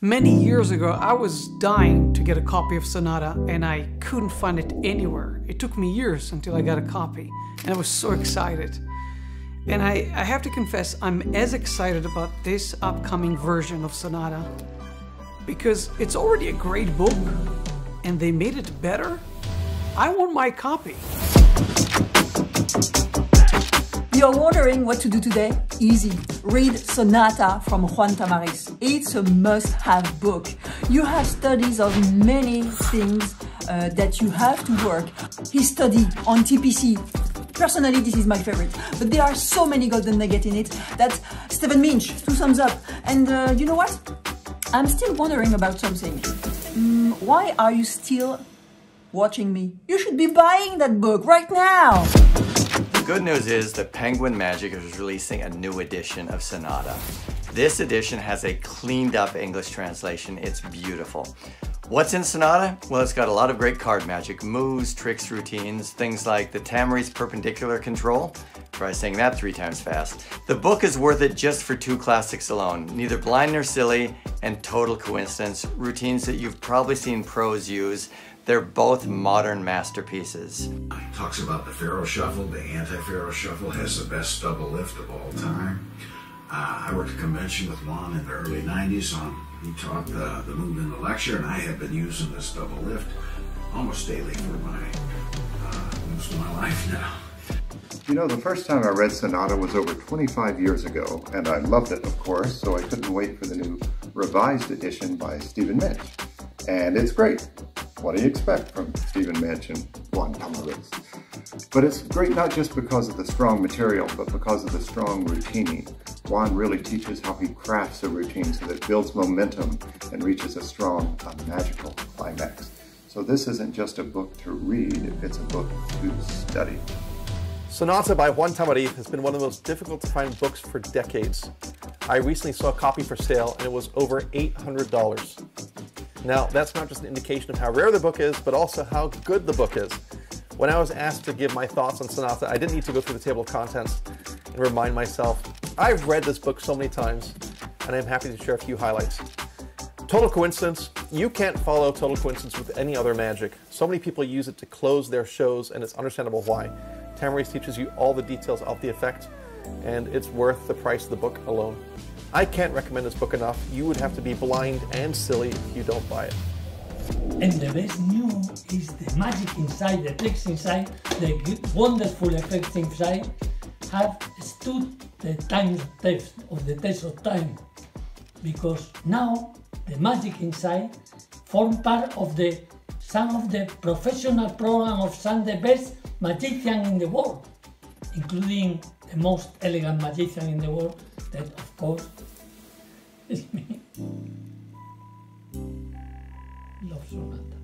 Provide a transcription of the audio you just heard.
Many years ago, I was dying to get a copy of Sonata and I couldn't find it anywhere. It took me years until I got a copy and I was so excited. And I have to confess, I'm as excited about this upcoming version of Sonata because it's already a great book and they made it better. I want my copy. You're wondering what to do today? Easy. Read Sonata from Juan Tamariz. It's a must-have book. You have studies of many things that you have to work. His study on TPC. Personally, this is my favorite. But there are so many golden nuggets in it that Stephen Minch, 2 thumbs up. And you know what? I'm still wondering about something. Why are you still watching me? You should be buying that book right now. The good news is that Penguin Magic is releasing a new edition of Sonata. This edition has a cleaned up English translation. It's beautiful. What's in Sonata? Well, it's got a lot of great card magic, moves, tricks, routines, things like the Tamariz perpendicular control. Try saying that 3 times fast. The book is worth it just for 2 classics alone, Neither Blind Nor Silly and Total Coincidence, routines that you've probably seen pros use. They're both modern masterpieces. It talks about the Pharaoh Shuffle. The anti-Pharaoh Shuffle has the best double lift of all time. I worked a convention with Juan in the early 90s. He taught the move in the lecture, and I have been using this double lift almost daily for most of my life now. You know, the first time I read Sonata was over 25 years ago, and I loved it, of course, so I couldn't wait for the new revised edition by Stephen Minch. And it's great. What do you expect from Stephen Minch and Juan Tamariz? But it's great not just because of the strong material, but because of the strong routining. Juan really teaches how he crafts a routine so that it builds momentum and reaches a strong, magical climax. So this isn't just a book to read, it's a book to study. Sonata by Juan Tamariz has been one of the most difficult to find books for decades. I recently saw a copy for sale and it was over $800. Now, that's not just an indication of how rare the book is, but also how good the book is. When I was asked to give my thoughts on Sonata, I didn't need to go through the table of contents and remind myself, I've read this book so many times, and I'm happy to share a few highlights. Total Coincidence. You can't follow Total Coincidence with any other magic. So many people use it to close their shows, and it's understandable why. Tamariz teaches you all the details of the effect, and it's worth the price of the book alone. I can't recommend this book enough. You would have to be blind and silly if you don't buy it. And the best news is the magic inside, the tricks inside, the wonderful effects inside have stood the test of time. Because now the magic inside form part of some of the professional program of some of the best magicians in the world, including the most elegant magician in the world, that of course is me. Love Sonata.